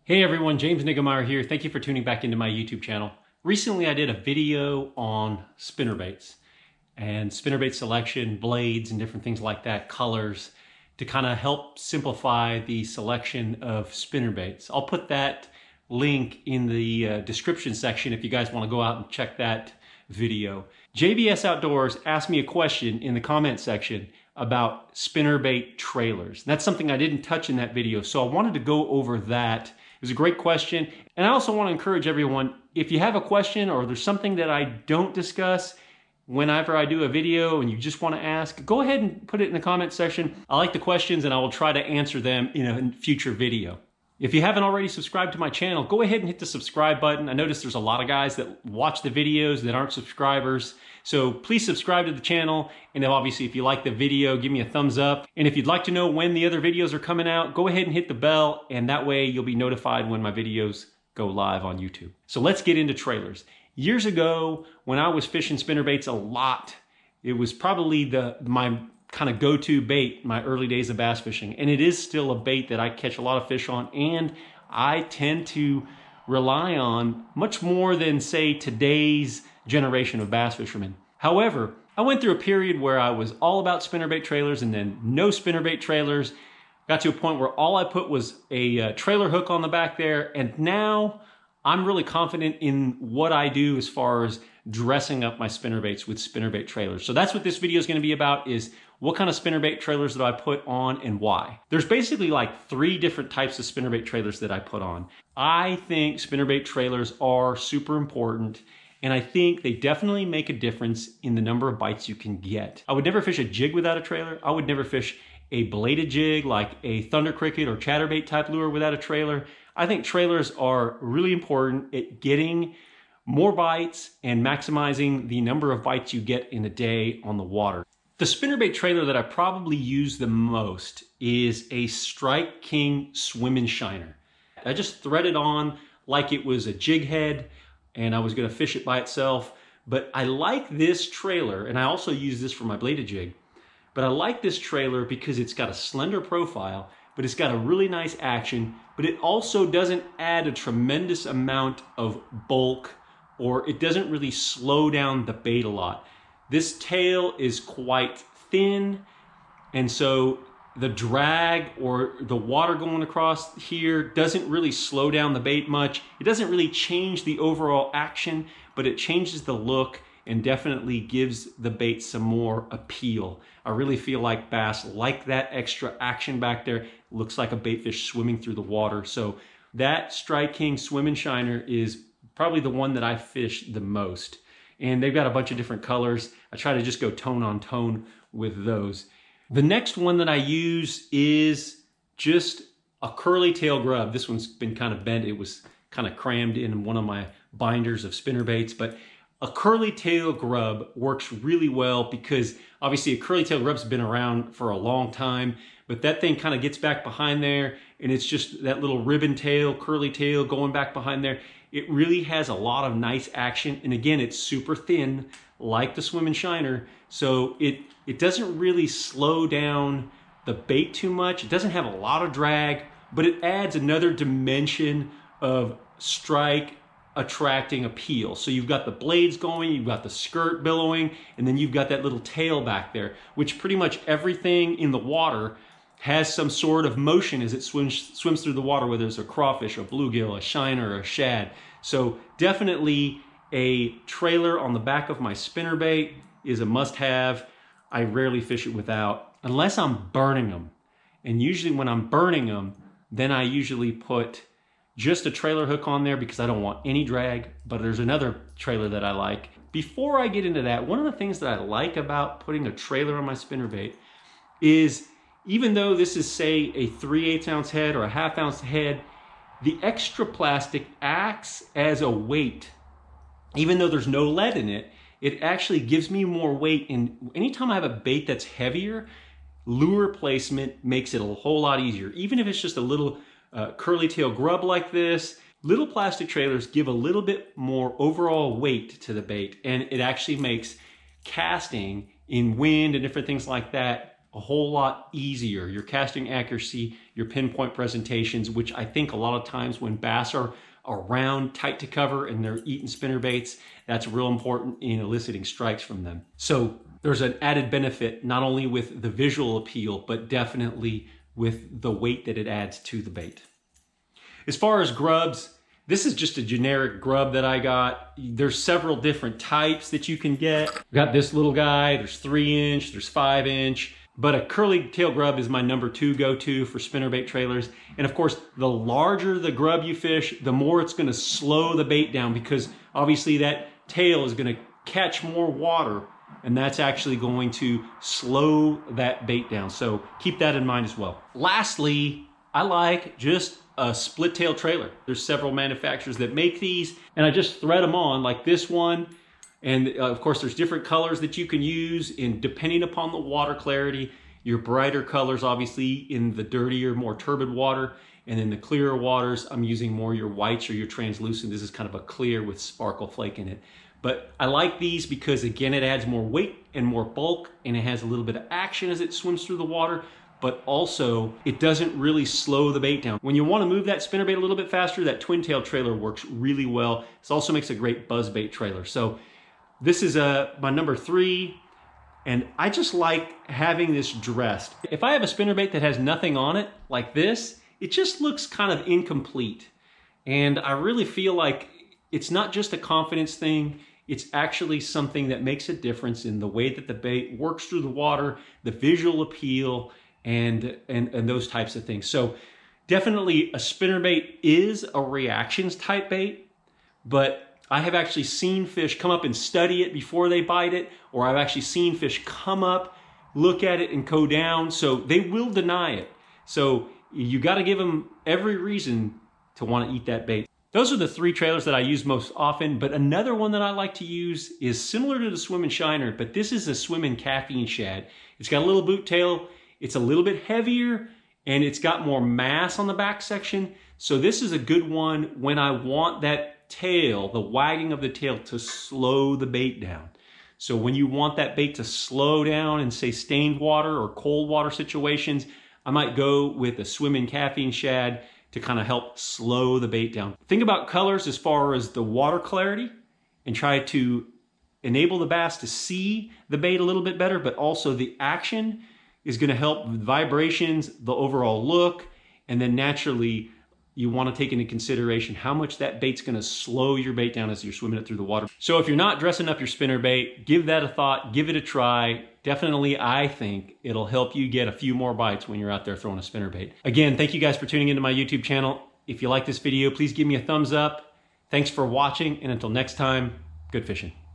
Hey everyone, James Niggemeyer here. Thank you for tuning back into my YouTube channel. Recently I did a video on spinnerbaits and spinnerbait selection, blades and different things like that, colors, to kind of help simplify the selection of spinnerbaits. I'll put that link in the description section if you guys want to go out and check that video. JBS Outdoors asked me a question in the comment section about spinnerbait trailers. That's something I didn't touch in that video, so I wanted to go over that. It was a great question. And I also want to encourage everyone, if you have a question or there's something that I don't discuss whenever I do a video and you just want to ask, go ahead and put it in the comment section. I like the questions and I will try to answer them in a future video. If you haven't already subscribed to my channel, go ahead and hit the subscribe button. I notice there's a lot of guys that watch the videos that aren't subscribers. So please subscribe to the channel. And then obviously if you like the video, give me a thumbs up. And if you'd like to know when the other videos are coming out, go ahead and hit the bell. And that way you'll be notified when my videos go live on YouTube. So let's get into trailers. Years ago, when I was fishing spinnerbaits a lot, it was probably my kind of go-to bait my early days of bass fishing, and it is still a bait that I catch a lot of fish on, and I tend to rely on much more than say today's generation of bass fishermen. However, I went through a period where I was all about spinnerbait trailers and then no spinnerbait trailers. Got to a point where all I put was a trailer hook on the back there, and now I'm really confident in what I do as far as dressing up my spinnerbaits with spinnerbait trailers. So that's what this video is going to be about, is what kind of spinnerbait trailers that I put on and why. There's basically like 3 different types of spinnerbait trailers that I put on. I think spinnerbait trailers are super important, and I think they definitely make a difference in the number of bites you can get. I would never fish a jig without a trailer. I would never fish a bladed jig like a thunder cricket or chatterbait type lure without a trailer. I think trailers are really important at getting more bites and maximizing the number of bites you get in a day on the water. The spinnerbait trailer that I probably use the most is a Strike King swim and shiner. I just thread it on like it was a jig head and I was gonna fish it by itself. But I like this trailer, and I also use this for my bladed jig, but I like this trailer because it's got a slender profile, but it's got a really nice action, but it also doesn't add a tremendous amount of bulk, or it doesn't really slow down the bait a lot. This tail is quite thin, and so the drag or the water going across here doesn't really slow down the bait much. It doesn't really change the overall action, but it changes the look and definitely gives the bait some more appeal. I really feel like bass like that extra action back there. It looks like a bait fish swimming through the water. So that Strike King swim and shiner is probably the one that I fish the most. And they've got a bunch of different colors. I try to just go tone on tone with those. The next one that I use is just a curly tail grub. This one's been kind of bent. It was kind of crammed in one of my binders of spinnerbaits, but a curly tail grub works really well because obviously a curly tail grub's been around for a long time, but that thing kind of gets back behind there, and it's just that little ribbon tail, curly tail going back behind there. It really has a lot of nice action, and again, it's super thin like the swim and shiner, so it doesn't really slow down the bait too much. It doesn't have a lot of drag, but it adds another dimension of strike attracting appeal. So you've got the blades going, you've got the skirt billowing, and then you've got that little tail back there, which pretty much everything in the water has some sort of motion as it swims through the water, whether it's a crawfish, a bluegill, a shiner, or a shad. So definitely a trailer on the back of my spinnerbait is a must-have. I rarely fish it without, unless I'm burning them. And usually when I'm burning them, then I usually put just a trailer hook on there because I don't want any drag, but there's another trailer that I like. Before I get into that, one of the things that I like about putting a trailer on my spinnerbait is, even though this is, say, a 3/8 ounce head or a 1/2 ounce head, the extra plastic acts as a weight. Even though there's no lead in it, it actually gives me more weight. And anytime I have a bait that's heavier, lure placement makes it a whole lot easier. Even if it's just a little curly tail grub like this, little plastic trailers give a little bit more overall weight to the bait, and it actually makes casting in wind and different things like that a a whole lot easier. Your casting accuracy, your pinpoint presentations, which I think a lot of times when bass are around tight to cover and they're eating spinnerbaits, that's real important in eliciting strikes from them. So there's an added benefit, not only with the visual appeal, but definitely with the weight that it adds to the bait. As far as grubs, this is just a generic grub that I got. There's several different types that you can get. I've got this little guy, there's 3-inch, there's 5-inch, but a curly tail grub is my number 2 go-to for spinnerbait trailers. And of course, the larger the grub you fish, the more it's gonna slow the bait down, because obviously that tail is gonna catch more water, and that's actually going to slow that bait down. So keep that in mind as well. Lastly, I like just a split tail trailer. There's several manufacturers that make these, and I just thread them on like this one. And of course, there's different colors that you can use in depending upon the water clarity. Your brighter colors, obviously, in the dirtier, more turbid water, and in the clearer waters, I'm using more your whites or your translucent. This is kind of a clear with sparkle flake in it. But I like these because, again, it adds more weight and more bulk, and it has a little bit of action as it swims through the water, but also it doesn't really slow the bait down. When you want to move that spinnerbait a little bit faster, that twin tail trailer works really well. This also makes a great buzzbait trailer. So this is my number 3, and I just like having this dressed. If I have a spinnerbait that has nothing on it, like this, it just looks kind of incomplete. And I really feel like it's not just a confidence thing, it's actually something that makes a difference in the way that the bait works through the water, the visual appeal, and those types of things. So definitely a spinnerbait is a reactions type bait, but I have actually seen fish come up and study it before they bite it, or I've actually seen fish come up, look at it, and go down. So they will deny it. So you got to give them every reason to want to eat that bait. Those are the 3 trailers that I use most often, but another one that I like to use is similar to the Swimmin' Shiner, but this is a Swimmin' Caffeine Shad. It's got a little boot tail, it's a little bit heavier, and it's got more mass on the back section. So this is a good one when I want that tail, the wagging of the tail, to slow the bait down. So when you want that bait to slow down in, say, stained water or cold water situations, I might go with a Swimmin' Caffeine Shad to kind of help slow the bait down. Think about colors as far as the water clarity, and try to enable the bass to see the bait a little bit better, but also the action is going to help with vibrations, the overall look, and then naturally you want to take into consideration how much that bait's going to slow your bait down as you're swimming it through the water. So if you're not dressing up your spinnerbait, give that a thought, give it a try. Definitely, I think it'll help you get a few more bites when you're out there throwing a spinnerbait. Again, thank you guys for tuning into my YouTube channel. If you like this video, please give me a thumbs up. Thanks for watching, and until next time, good fishing.